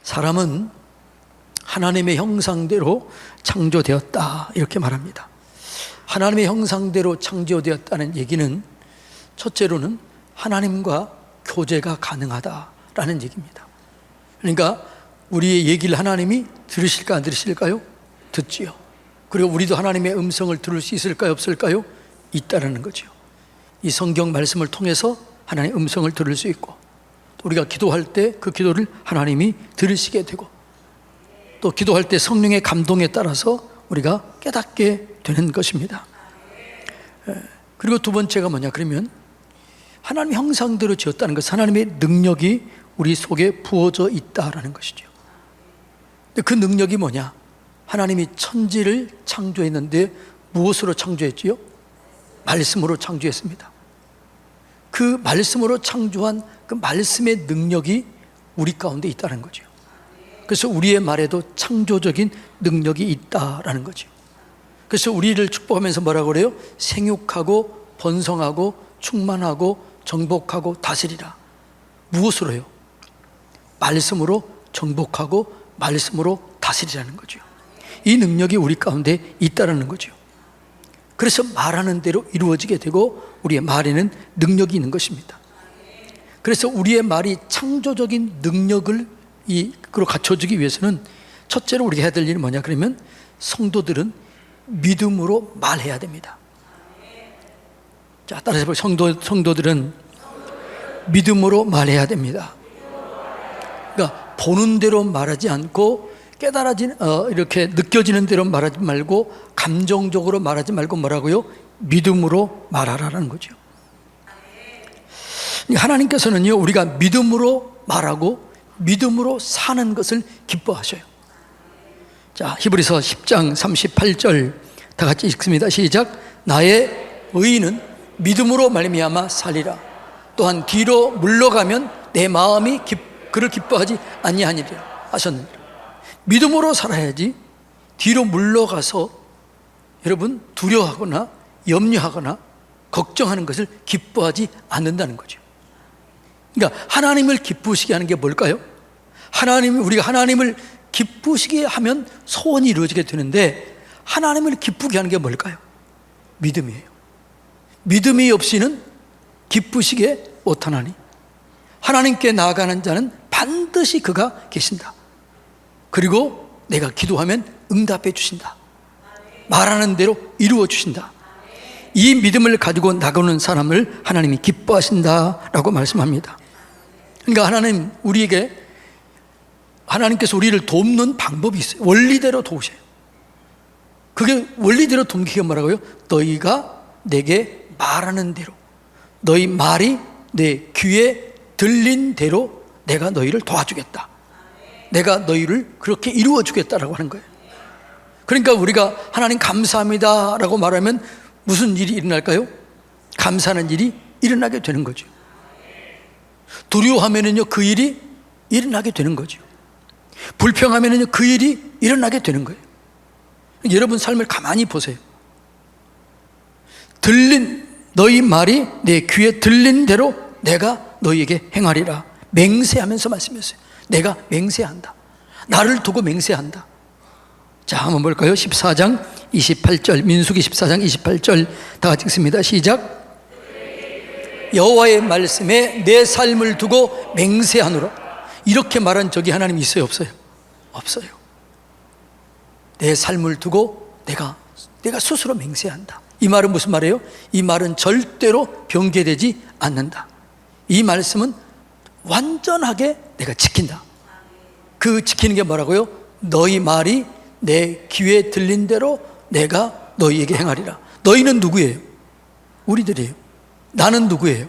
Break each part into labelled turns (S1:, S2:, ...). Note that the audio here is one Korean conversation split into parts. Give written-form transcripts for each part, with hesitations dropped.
S1: 사람은 하나님의 형상대로 창조되었다 이렇게 말합니다. 하나님의 형상대로 창조되었다는 얘기는 첫째로는 하나님과 교제가 가능하다라는 얘기입니다. 그러니까 우리의 얘기를 하나님이 들으실까 안 들으실까요? 듣지요. 그리고 우리도 하나님의 음성을 들을 수 있을까요? 없을까요? 있다라는 거죠. 이 성경 말씀을 통해서 하나님의 음성을 들을 수 있고, 또 우리가 기도할 때 그 기도를 하나님이 들으시게 되고, 또 기도할 때 성령의 감동에 따라서 우리가 깨닫게 되는 것입니다. 그리고 두 번째가 뭐냐 그러면 하나님 형상대로 지었다는 것, 하나님의 능력이 우리 속에 부어져 있다라는 것이죠. 근데 그 능력이 뭐냐? 하나님이 천지를 창조했는데 무엇으로 창조했지요? 말씀으로 창조했습니다. 그 말씀으로 창조한 그 말씀의 능력이 우리 가운데 있다는 거죠. 그래서 우리의 말에도 창조적인 능력이 있다라는 거죠. 그래서 우리를 축복하면서 뭐라고 그래요? 생육하고 번성하고 충만하고 정복하고 다스리라. 무엇으로요? 말씀으로 정복하고 말씀으로 다스리라는 거죠. 이 능력이 우리 가운데 있다라는 거죠. 그래서 말하는 대로 이루어지게 되고 우리의 말에는 능력이 있는 것입니다. 그래서 우리의 말이 창조적인 능력을 그로 갖춰주기 위해서는 첫째로 우리가 해야 될 일은 뭐냐 그러면 성도들은 믿음으로 말해야 됩니다. 자, 따라서 성도들은 믿음으로 말해야 됩니다. 그러니까 보는 대로 말하지 않고 이렇게 느껴지는 대로 말하지 말고 감정적으로 말하지 말고 뭐라고요? 믿음으로 말하라는 거죠. 하나님께서는요, 우리가 믿음으로 말하고 믿음으로 사는 것을 기뻐하셔요. 자, 히브리서 10장 38절 다 같이 읽습니다. 시작. 나의 의인은 믿음으로 말미암아 살리라. 또한 뒤로 물러가면 내 마음이 그를 기뻐하지 아니하니라 하셨느니라. 믿음으로 살아야지 뒤로 물러가서 여러분 두려워하거나 염려하거나 걱정하는 것을 기뻐하지 않는다는 거죠. 그러니까 하나님을 기쁘시게 하는 게 뭘까요? 우리가 하나님을 기쁘시게 하면 소원이 이루어지게 되는데 하나님을 기쁘게 하는 게 뭘까요? 믿음이에요. 믿음이 없이는 기쁘시게 못하나니 하나님께 나아가는 자는 반드시 그가 계신다. 그리고 내가 기도하면 응답해 주신다. 말하는 대로 이루어 주신다. 이 믿음을 가지고 나가는 사람을 하나님이 기뻐하신다라고 말씀합니다. 그러니까 하나님께서 우리를 돕는 방법이 있어요. 원리대로 도우셔요. 그게 원리대로 돕는 게 뭐라고요? 너희가 내게 말하는 대로, 너희 말이 내 귀에 들린 대로 내가 너희를 도와주겠다. 내가 너희를 그렇게 이루어 주겠다라고 하는 거예요. 그러니까 우리가 하나님 감사합니다라고 말하면 무슨 일이 일어날까요? 감사하는 일이 일어나게 되는 거죠. 두려워하면은요 그 일이 일어나게 되는 거죠. 불평하면은요 그 일이 일어나게 되는 거예요. 여러분 삶을 가만히 보세요. 너희 말이 내 귀에 들린 대로 내가 너희에게 행하리라. 맹세하면서 말씀했어요. 내가 맹세한다. 나를 두고 맹세한다. 자, 한번 볼까요? 14장 28절, 민수기 14장 28절 다 같이 읽습니다. 시작. 여호와의 말씀에 내 삶을 두고 맹세하노라. 이렇게 말한 적이 하나님 있어요? 없어요? 없어요. 내 삶을 두고 내가 스스로 맹세한다. 이 말은 무슨 말이에요? 이 말은 절대로 변개되지 않는다. 이 말씀은 완전하게 내가 지킨다. 그 지키는 게 뭐라고요? 너희 말이 내 귀에 들린 대로 내가 너희에게 행하리라. 너희는 누구예요? 우리들이에요. 나는 누구예요?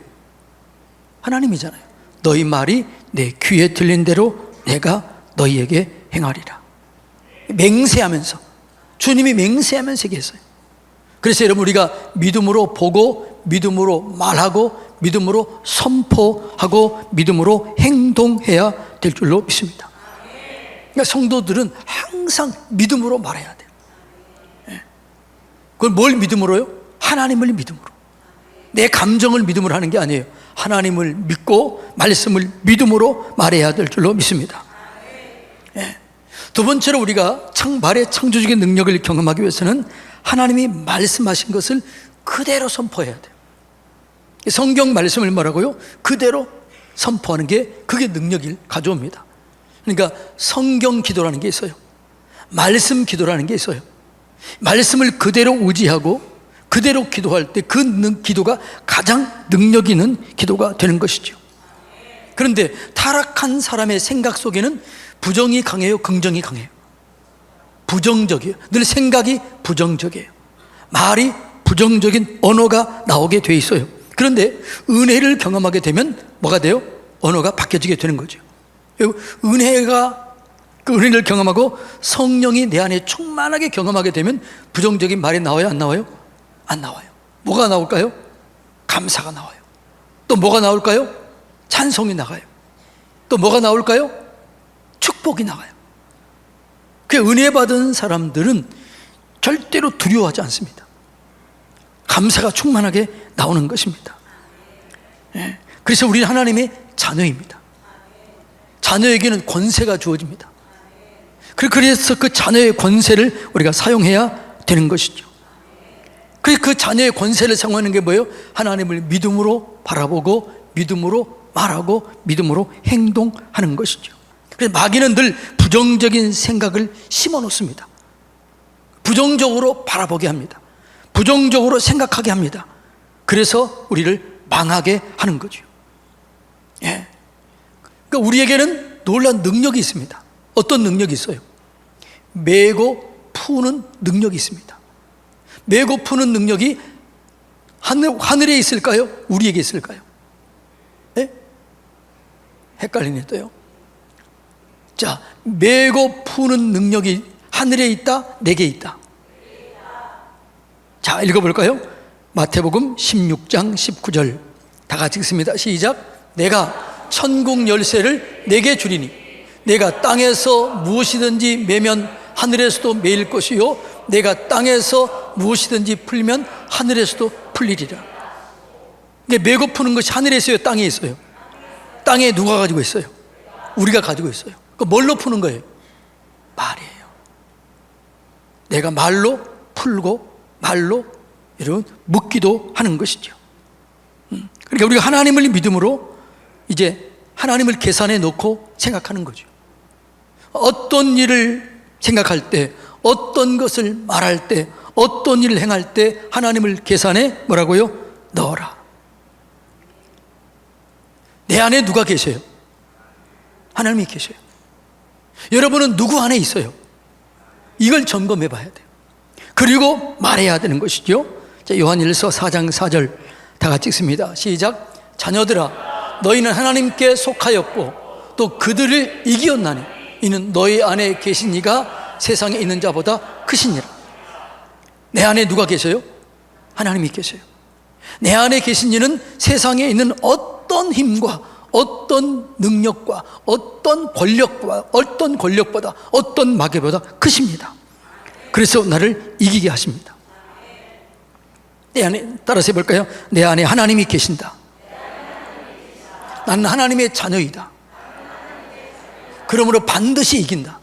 S1: 하나님이잖아요. 너희 말이 내 귀에 들린 대로 내가 너희에게 행하리라. 맹세하면서, 주님이 맹세하면서 얘기했어요. 그래서 여러분 우리가 믿음으로 보고 믿음으로 말하고 믿음으로 선포하고 믿음으로 행동해야 될 줄로 믿습니다. 그러니까 성도들은 항상 믿음으로 말해야 돼요. 그걸 뭘 믿음으로요? 하나님을 믿음으로. 내 감정을 믿음으로 하는 게 아니에요. 하나님을 믿고 말씀을 믿음으로 말해야 될 줄로 믿습니다. 두 번째로 우리가 말의 창조적인 능력을 경험하기 위해서는 하나님이 말씀하신 것을 그대로 선포해야 돼요. 성경 말씀을 뭐라고요? 그대로 선포하는 게 그게 능력을 가져옵니다. 그러니까 성경 기도라는 게 있어요. 말씀 기도라는 게 있어요. 말씀을 그대로 의지하고 그대로 기도할 때 그 기도가 가장 능력 있는 기도가 되는 것이죠. 그런데 타락한 사람의 생각 속에는 부정이 강해요, 긍정이 강해요? 부정적이에요. 늘 생각이 부정적이에요. 말이 부정적인 언어가 나오게 돼 있어요. 그런데 은혜를 경험하게 되면 뭐가 돼요? 언어가 바뀌어지게 되는 거죠. 그 은혜를 경험하고 성령이 내 안에 충만하게 경험하게 되면 부정적인 말이 나와요, 안 나와요? 안 나와요. 뭐가 나올까요? 감사가 나와요. 또 뭐가 나올까요? 찬송이 나가요. 또 뭐가 나올까요? 축복이 나가요. 그 은혜 받은 사람들은 절대로 두려워하지 않습니다. 감사가 충만하게 나오는 것입니다. 그래서 우리는 하나님의 자녀입니다. 자녀에게는 권세가 주어집니다. 그래서 그 자녀의 권세를 우리가 사용해야 되는 것이죠. 그래서 그 자녀의 권세를 사용하는 게 뭐예요? 하나님을 믿음으로 바라보고 믿음으로 말하고 믿음으로 행동하는 것이죠. 그래서 마귀는 늘 부정적인 생각을 심어 놓습니다. 부정적으로 바라보게 합니다. 부정적으로 생각하게 합니다. 그래서 우리를 망하게 하는 거죠. 그러니까 우리에게는 놀라운 능력이 있습니다. 어떤 능력이 있어요? 메고 푸는 능력이 있습니다. 메고 푸는 능력이 하늘에 있을까요? 우리에게 있을까요? 헷갈리네 또요. 자, 메고 푸는 능력이 하늘에 있다, 내게 있다. 자, 읽어볼까요? 마태복음 16장 19절 다 같이 읽습니다. 시작. 내가 천국 열쇠를 내게 주리니 내가 땅에서 무엇이든지 매면 하늘에서도 매일 것이요 내가 땅에서 무엇이든지 풀면 하늘에서도 풀리리라. 이게 메고 푸는 것이 하늘에 있어요, 땅에 있어요? 땅에 누가 가지고 있어요? 우리가 가지고 있어요. 그 뭘로 푸는 거예요? 말이에요. 내가 말로 풀고 말로 여러분 묻기도 하는 것이죠. 그러니까 우리가 하나님을 믿음으로 이제 하나님을 계산해 놓고 생각하는 거죠. 어떤 일을 생각할 때, 어떤 것을 말할 때, 어떤 일을 행할 때 하나님을 계산해 뭐라고요? 넣어라. 내 안에 누가 계셔요? 하나님이 계셔요. 여러분은 누구 안에 있어요? 이걸 점검해 봐야 돼요. 그리고 말해야 되는 것이죠. 자, 요한일서 4장 4절 다 같이 읽습니다. 시작. 자녀들아 너희는 하나님께 속하였고 또 그들을 이기었나니 이는 너희 안에 계신 이가 세상에 있는 자보다 크시니라. 내 안에 누가 계셔요? 하나님이 계셔요. 내 안에 계신 이는 세상에 있는 어떤 힘과 어떤 능력과 어떤 권력보다 어떤 마귀보다 크십니다. 그래서 나를 이기게 하십니다. 내 안에 따라서 해볼까요? 내 안에 하나님이 계신다. 나는 하나님의 자녀이다. 그러므로 반드시 이긴다.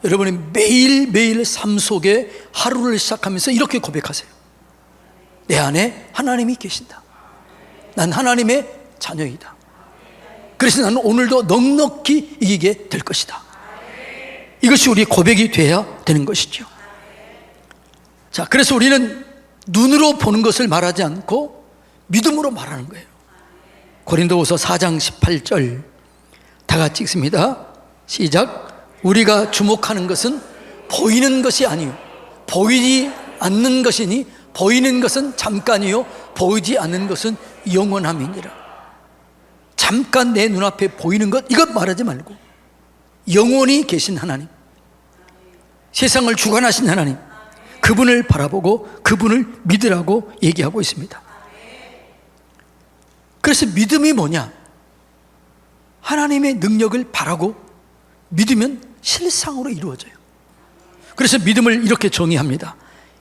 S1: 여러분이 매일매일 삶 속에 하루를 시작하면서 이렇게 고백하세요. 내 안에 하나님이 계신다. 난 하나님의 자녀이다. 그래서 나는 오늘도 넉넉히 이기게 될 것이다. 이것이 우리 고백이 돼야 되는 것이죠. 자, 그래서 우리는 눈으로 보는 것을 말하지 않고 믿음으로 말하는 거예요. 고린도후서 4장 18절 다 같이 읽습니다. 시작. 우리가 주목하는 것은 보이는 것이 아니요 보이지 않는 것이니 보이는 것은 잠깐이요 보이지 않는 것은 영원함이니라. 잠깐 내 눈앞에 보이는 것 이것 말하지 말고 영원히 계신 하나님, 세상을 주관하신 하나님, 그분을 바라보고 그분을 믿으라고 얘기하고 있습니다. 그래서 믿음이 뭐냐? 하나님의 능력을 바라고 믿으면 실상으로 이루어져요. 그래서 믿음을 이렇게 정의합니다.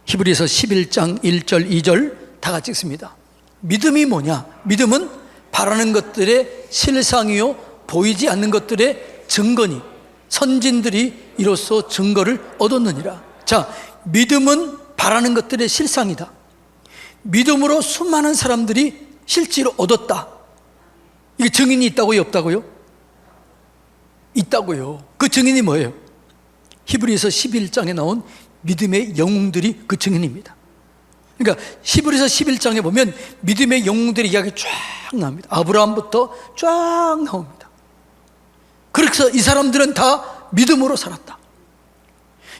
S1: 히브리서 11장 1절 2절 다 같이 읽습니다. 믿음이 뭐냐? 믿음은 바라는 것들의 실상이요 보이지 않는 것들의 증거니 선진들이 이로써 증거를 얻었느니라. 자, 믿음은 바라는 것들의 실상이다. 믿음으로 수많은 사람들이 실제로 얻었다. 이게 증인이 있다고요, 없다고요? 있다고요. 그 증인이 뭐예요? 히브리서 11장에 나온 믿음의 영웅들이 그 증인입니다. 그러니까 히브리서 11장에 보면 믿음의 영웅들의 이야기 쫙 나옵니다. 아브라함부터 쫙 나옵니다. 그래서 이 사람들은 다 믿음으로 살았다.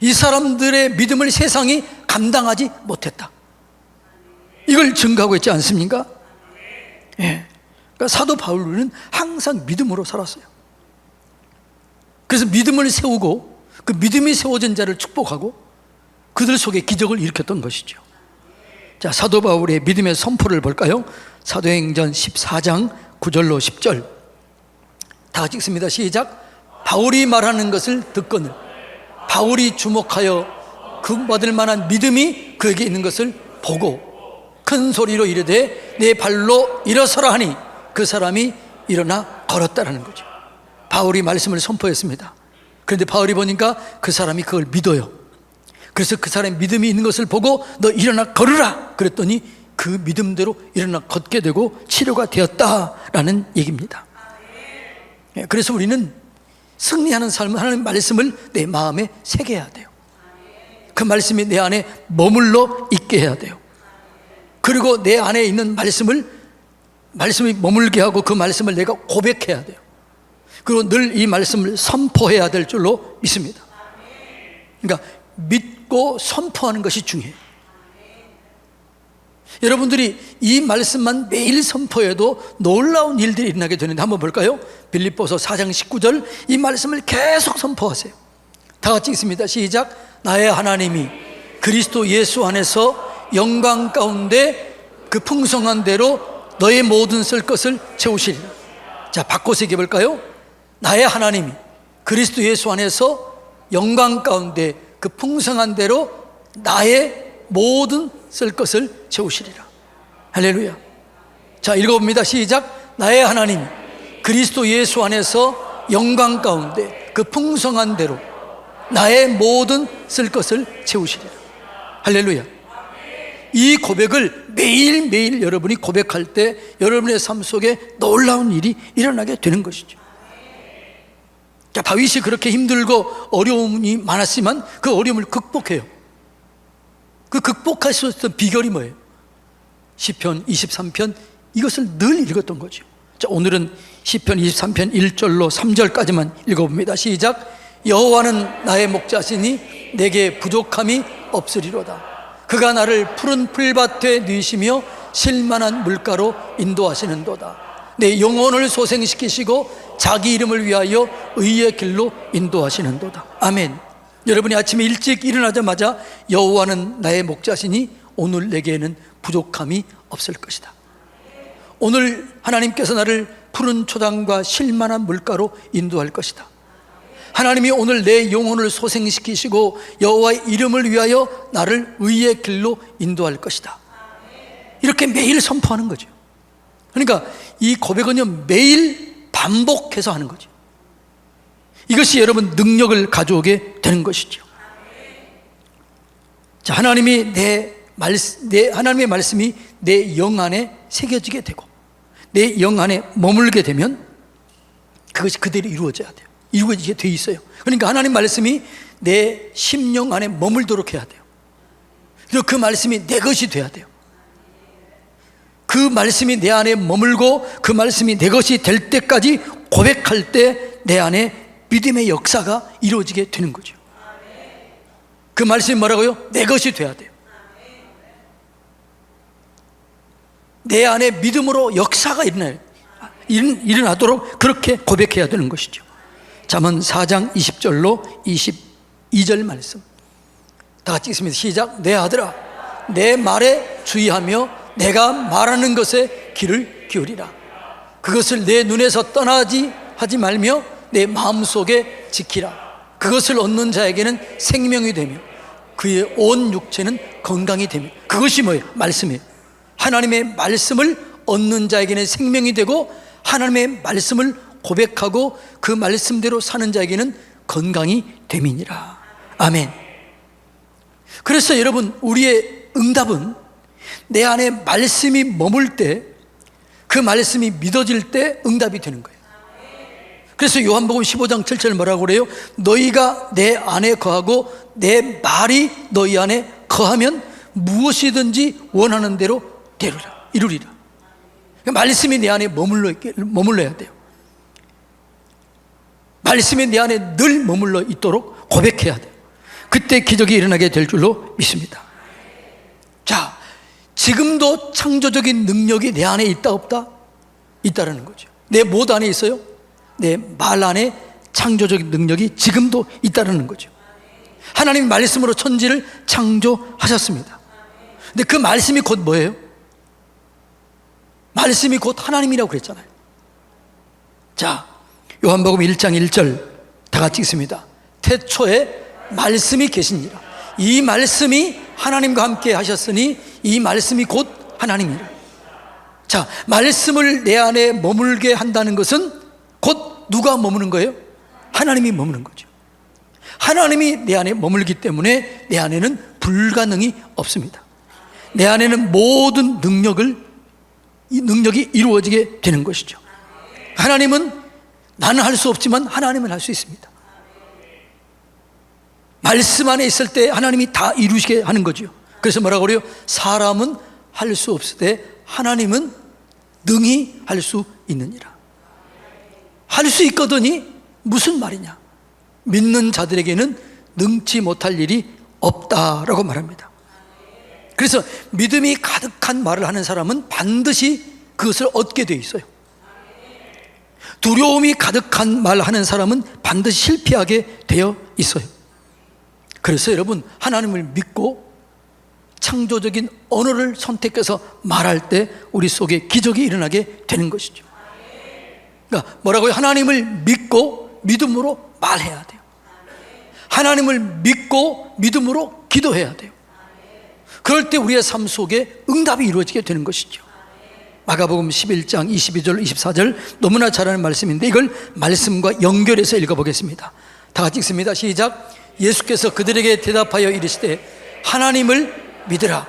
S1: 이 사람들의 믿음을 세상이 감당하지 못했다. 이걸 증거하고 있지 않습니까? 예. 그러니까 사도 바울은 항상 믿음으로 살았어요. 그래서 믿음을 세우고 그 믿음이 세워진 자를 축복하고 그들 속에 기적을 일으켰던 것이죠. 자, 사도 바울의 믿음의 선포를 볼까요? 사도행전 14장 9절로 10절 다 같이 읽습니다. 시작. 바울이 말하는 것을 듣거늘 바울이 주목하여 구원받을 만한 믿음이 그에게 있는 것을 보고 큰 소리로 이르되 내 발로 일어서라 하니 그 사람이 일어나 걸었다라는 거죠. 바울이 말씀을 선포했습니다. 그런데 바울이 보니까 그 사람이 그걸 믿어요. 그래서 그 사람의 믿음이 있는 것을 보고 너 일어나 걸으라 그랬더니 그 믿음대로 일어나 걷게 되고 치료가 되었다라는 얘기입니다. 그래서 우리는 승리하는 삶은 하나님의 말씀을 내 마음에 새겨야 돼요. 그 말씀이 내 안에 머물러 있게 해야 돼요. 그리고 내 안에 있는 말씀이 머물게 하고 그 말씀을 내가 고백해야 돼요. 그리고 늘 이 말씀을 선포해야 될 줄로 믿습니다. 그러니까 믿고 선포하는 것이 중요해요. 여러분들이 이 말씀만 매일 선포해도 놀라운 일들이 일어나게 되는데 한번 볼까요? 빌립보서 4장 19절 이 말씀을 계속 선포하세요. 다 같이 읽습니다. 시작. 나의 하나님이 그리스도 예수 안에서 영광 가운데 그 풍성한 대로 너의 모든 쓸 것을 채우시리라. 자, 바꿔서 얘기해 볼까요? 나의 하나님이 그리스도 예수 안에서 영광 가운데 그 풍성한 대로 나의 모든 쓸 것을 채우시리라. 할렐루야. 자, 읽어봅니다. 시작. 나의 하나님 그리스도 예수 안에서 영광 가운데 그 풍성한 대로 나의 모든 쓸 것을 채우시리라. 할렐루야. 이 고백을 매일매일 여러분이 고백할 때 여러분의 삶 속에 놀라운 일이 일어나게 되는 것이죠. 자, 다윗이 그렇게 힘들고 어려움이 많았지만 그 어려움을 극복해요. 그 극복할 수 있었던 비결이 뭐예요? 시편 23편 이것을 늘 읽었던 거죠. 자, 오늘은 시편 23편 1절로 3절까지만 읽어봅니다. 시작. 여호와는 나의 목자시니 내게 부족함이 없으리로다. 그가 나를 푸른 풀밭에 누이시며 실만한 물가로 인도하시는도다. 내 영혼을 소생시키시고 자기 이름을 위하여 의의 길로 인도하시는도다. 아멘. 여러분이 아침에 일찍 일어나자마자 여호와는 나의 목자시니 오늘 내게는 부족함이 없을 것이다. 오늘 하나님께서 나를 푸른 초당과 실만한 물가로 인도할 것이다. 하나님이 오늘 내 영혼을 소생시키시고 여호와의 이름을 위하여 나를 의의 길로 인도할 것이다. 이렇게 매일 선포하는 거죠. 그러니까 이 고백은요 매일 반복해서 하는 거죠. 이것이 여러분 능력을 가져오게 되는 것이죠. 자, 하나님이 하나님의 말씀이 내 영 안에 새겨지게 되고 내 영 안에 머물게 되면 그것이 그대로 이루어져야 돼요. 이루어지게 돼 있어요. 그러니까 하나님 말씀이 내 심령 안에 머물도록 해야 돼요. 그리고 그 말씀이 내 것이 돼야 돼요. 그 말씀이 내 안에 머물고 그 말씀이 내 것이 될 때까지 고백할 때 내 안에 믿음의 역사가 이루어지게 되는 거죠. 그 말씀이 뭐라고요? 내 것이 돼야 돼요. 내 안에 믿음으로 역사가 일어나도록 그렇게 고백해야 되는 것이죠. 잠언 4장 20절로 22절 말씀 다 같이 읽습니다. 시작. 내 아들아 내 말에 주의하며 내가 말하는 것에 귀를 기울이라. 그것을 내 눈에서 떠나지 하지 말며 내 마음속에 지키라. 그것을 얻는 자에게는 생명이 되며 그의 온 육체는 건강이 되며. 그것이 뭐예요? 말씀이에요. 하나님의 말씀을 얻는 자에게는 생명이 되고 하나님의 말씀을 고백하고 그 말씀대로 사는 자에게는 건강이 됨이니라. 아멘. 그래서 여러분, 우리의 응답은 내 안에 말씀이 머물 때, 그 말씀이 믿어질 때 응답이 되는 거예요. 그래서 요한복음 15장 7절 뭐라고 그래요? 너희가 내 안에 거하고 내 말이 너희 안에 거하면 무엇이든지 원하는 대로 이루리라. 말씀이 내 안에 머물러야 돼요. 말씀이 내 안에 늘 머물러 있도록 고백해야 돼요. 그때 기적이 일어나게 될 줄로 믿습니다. 자, 지금도 창조적인 능력이 내 안에 있다 없다? 있다라는 거죠. 내 못 안에 있어요? 내 말 안에 창조적인 능력이 지금도 있다라는 거죠. 하나님 말씀으로 천지를 창조하셨습니다. 근데 그 말씀이 곧 뭐예요? 말씀이 곧 하나님이라고 그랬잖아요. 자, 요한복음 1장 1절 다 같이 읽습니다. 태초에 말씀이 계시니라. 이 말씀이 하나님과 함께 하셨으니 이 말씀이 곧 하나님이라. 자, 말씀을 내 안에 머물게 한다는 것은 곧 누가 머무는 거예요? 하나님이 머무는 거죠. 하나님이 내 안에 머물기 때문에 내 안에는 불가능이 없습니다. 내 안에는 모든 능력이 이루어지게 되는 것이죠. 하나님은 나는 할 수 없지만 하나님은 할 수 있습니다. 말씀 안에 있을 때 하나님이 다 이루시게 하는 거죠. 그래서 뭐라고 그래요? 사람은 할 수 없을 때 하나님은 능히 할 수 있느니라. 할 수 있거든이 무슨 말이냐? 믿는 자들에게는 능치 못할 일이 없다라고 말합니다. 그래서 믿음이 가득한 말을 하는 사람은 반드시 그것을 얻게 돼 있어요. 두려움이 가득한 말을 하는 사람은 반드시 실패하게 되어 있어요. 그래서 여러분, 하나님을 믿고 창조적인 언어를 선택해서 말할 때 우리 속에 기적이 일어나게 되는 것이죠. 그러니까 뭐라고요? 하나님을 믿고 믿음으로 말해야 돼요. 하나님을 믿고 믿음으로 기도해야 돼요. 그럴 때 우리의 삶 속에 응답이 이루어지게 되는 것이죠. 마가복음 11장 22절 24절 너무나 잘 아는 말씀인데 이걸 말씀과 연결해서 읽어보겠습니다. 다 같이 읽습니다. 시작. 예수께서 그들에게 대답하여 이르시되 하나님을 믿으라.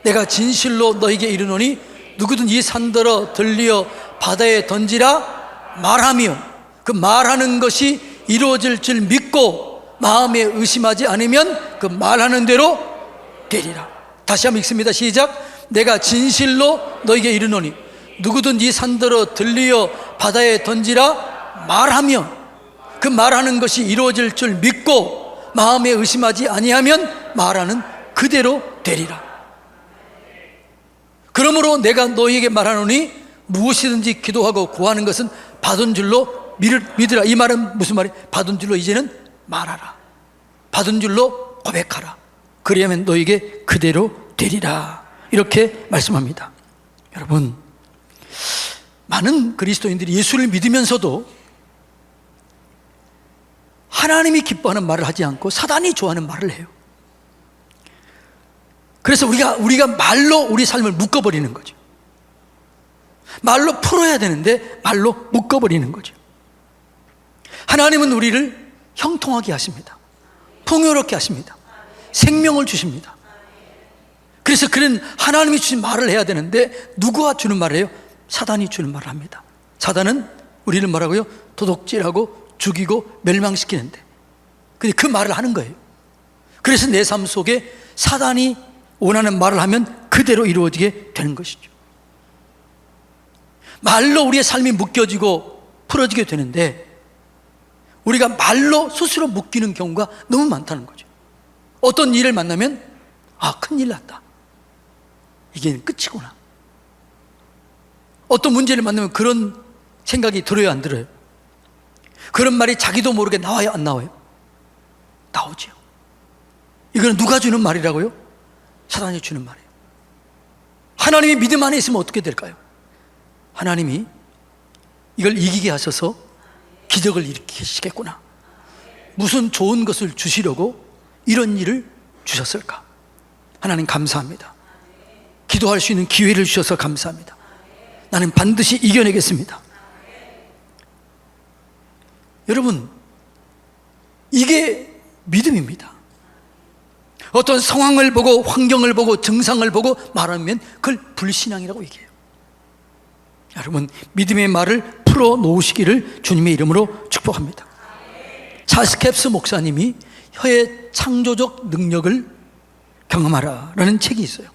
S1: 내가 진실로 너에게 이르노니 누구든 이 산더러 들리어 바다에 던지라 말하며 그 말하는 것이 이루어질 줄 믿고 마음에 의심하지 않으면 그 말하는 대로 되리라. 다시 한번 읽습니다. 시작. 내가 진실로 너에게 이르노니 누구든 이 산더러 들리어 바다에 던지라 말하며 그 말하는 것이 이루어질 줄 믿고 마음에 의심하지 아니하면 말하는 그대로 되리라. 그러므로 내가 너희에게 말하노니 무엇이든지 기도하고 구하는 것은 받은 줄로 믿으라. 이 말은 무슨 말이에요? 받은 줄로 이제는 말하라. 받은 줄로 고백하라. 그리하면 너희에게 그대로 되리라. 이렇게 말씀합니다. 여러분, 많은 그리스도인들이 예수를 믿으면서도 하나님이 기뻐하는 말을 하지 않고 사단이 좋아하는 말을 해요. 그래서 우리가 말로 우리 삶을 묶어버리는 거죠. 말로 풀어야 되는데 말로 묶어버리는 거죠. 하나님은 우리를 형통하게 하십니다. 풍요롭게 하십니다. 생명을 주십니다. 그래서 그런 하나님이 주신 말을 해야 되는데 누구가 주는 말을 해요? 사단이 주는 말을 합니다. 사단은 우리를 뭐라고요? 도둑질하고 죽이고 멸망시키는데 근데 그 말을 하는 거예요. 그래서 내 삶 속에 사단이 원하는 말을 하면 그대로 이루어지게 되는 것이죠. 말로 우리의 삶이 묶여지고 풀어지게 되는데 우리가 말로 스스로 묶이는 경우가 너무 많다는 거죠. 어떤 일을 만나면 큰일 났다. 이게 끝이구나. 어떤 문제를 만나면 그런 생각이 들어요, 안 들어요? 그런 말이 자기도 모르게 나와요, 안 나와요? 나오죠. 이거는 누가 주는 말이라고요? 사단이 주는 말이에요. 하나님이 믿음 안에 있으면 어떻게 될까요? 하나님이 이걸 이기게 하셔서 기적을 일으키시겠구나. 무슨 좋은 것을 주시려고 이런 일을 주셨을까? 하나님 감사합니다. 기도할 수 있는 기회를 주셔서 감사합니다. 나는 반드시 이겨내겠습니다. 여러분, 이게 믿음입니다. 어떤 상황을 보고 환경을 보고 증상을 보고 말하면 그걸 불신앙이라고 얘기해요. 여러분, 믿음의 말을 풀어놓으시기를 주님의 이름으로 축복합니다. 찰스 캡스 목사님이 혀의 창조적 능력을 경험하라라는 책이 있어요.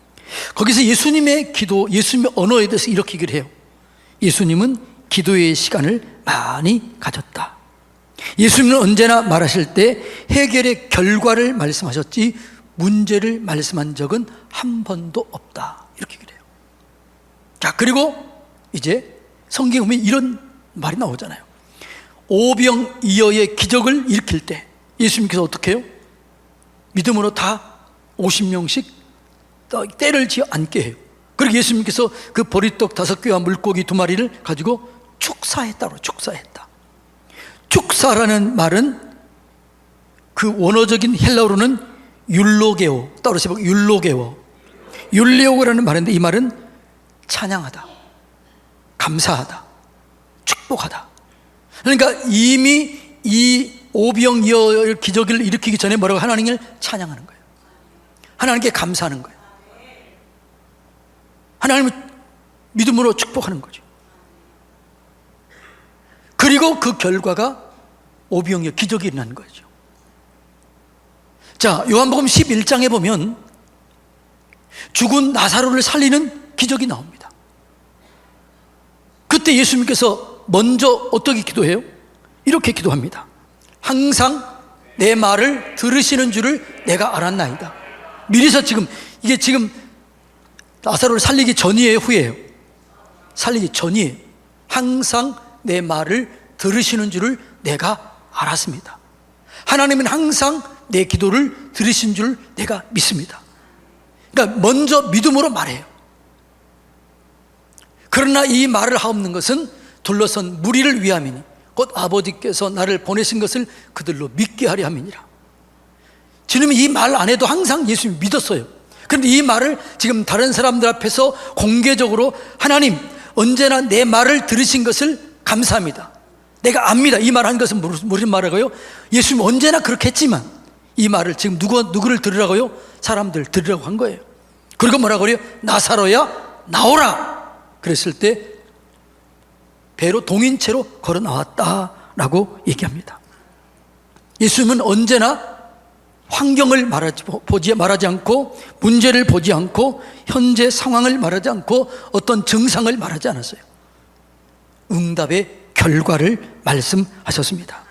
S1: 거기서 예수님의 기도, 예수님의 언어에 대해서 이렇게 얘기를 해요. 예수님은 기도의 시간을 많이 가졌다. 예수님은 언제나 말하실 때 해결의 결과를 말씀하셨지 문제를 말씀한 적은 한 번도 없다. 이렇게 얘기를 해요. 자, 그리고 이제 성경에 보면 이런 말이 나오잖아요. 오병이어의 기적을 일으킬 때 예수님께서 어떻게 해요? 믿음으로 다 50명씩 때를 지어 앉게 해요. 그리고 예수님께서 그 보리떡 5개와 물고기 2마리를 가지고 축사했다고. 축사했다. 축사라는 말은 그 원어적인 헬라어로는 율로게오, 따로서 율로게오, 율레오라는 말인데 이 말은 찬양하다, 감사하다, 축복하다. 그러니까 이미 이 오병이어 기적을 일으키기 전에 뭐라고 하나님을 찬양하는 거예요. 하나님께 감사하는 거예요. 하나님을 믿음으로 축복하는 거죠. 그리고 그 결과가 오병이어 기적이 일어나는 거죠. 자, 요한복음 11장에 보면 죽은 나사로를 살리는 기적이 나옵니다. 그때 예수님께서 먼저 어떻게 기도해요? 이렇게 기도합니다. 항상 내 말을 들으시는 줄을 내가 알았나이다. 미리서 이게 지금 나사로를 살리기 전이에요, 후예요? 살리기 전이에요. 항상 내 말을 들으시는 줄을 내가 알았습니다. 하나님은 항상 내 기도를 들으신 줄 내가 믿습니다. 그러니까 먼저 믿음으로 말해요. 그러나 이 말을 하옵는 것은 둘러선 무리를 위함이니 곧 아버지께서 나를 보내신 것을 그들로 믿게 하려 함이니라. 주님이 이 말 안 해도 항상 예수님이 믿었어요. 그런데 이 말을 지금 다른 사람들 앞에서 공개적으로 하나님, 언제나 내 말을 들으신 것을 감사합니다. 내가 압니다. 이 말 한 것은 무슨 말이라고요? 예수님이 언제나 그렇게 했지만 이 말을 지금 누구를 들으라고요? 사람들 들으라고 한 거예요. 그리고 뭐라고 그래요? 나사로야 나오라. 그랬을 때 배로 동인체로 걸어 나왔다라고 얘기합니다. 예수님은 언제나 환경을 말하지 않고 문제를 보지 않고 현재 상황을 말하지 않고 어떤 증상을 말하지 않았어요. 응답의 결과를 말씀하셨습니다.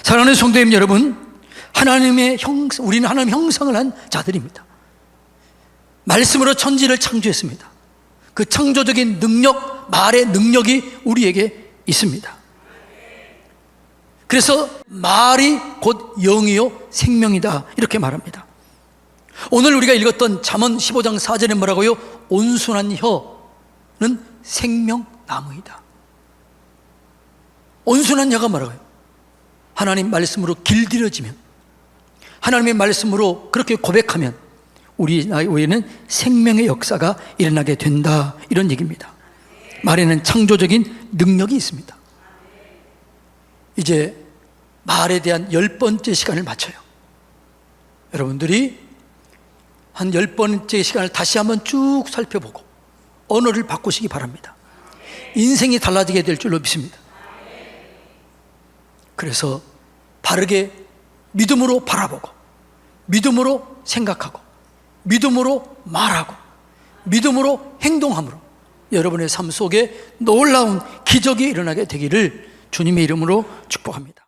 S1: 사랑하는 성도님 여러분, 우리는 하나님의 형상을 한 자들입니다. 말씀으로 천지를 창조했습니다. 그 창조적인 능력, 말의 능력이 우리에게 있습니다. 그래서 말이 곧 영이요 생명이다 이렇게 말합니다. 오늘 우리가 읽었던 잠언 15장 4절에 뭐라고요? 온순한 혀는 생명나무이다. 온순한 혀가 뭐라고요? 하나님 말씀으로 길들여지면, 하나님의 말씀으로 그렇게 고백하면 우리에는 생명의 역사가 일어나게 된다, 이런 얘기입니다. 말에는 창조적인 능력이 있습니다. 이제 말에 대한 10번째 시간을 마쳐요. 여러분들이 한 10번째 시간을 다시 한번 쭉 살펴보고 언어를 바꾸시기 바랍니다. 인생이 달라지게 될 줄로 믿습니다. 그래서 바르게 믿음으로 바라보고 믿음으로 생각하고 믿음으로 말하고 믿음으로 행동함으로 여러분의 삶 속에 놀라운 기적이 일어나게 되기를 주님의 이름으로 축복합니다.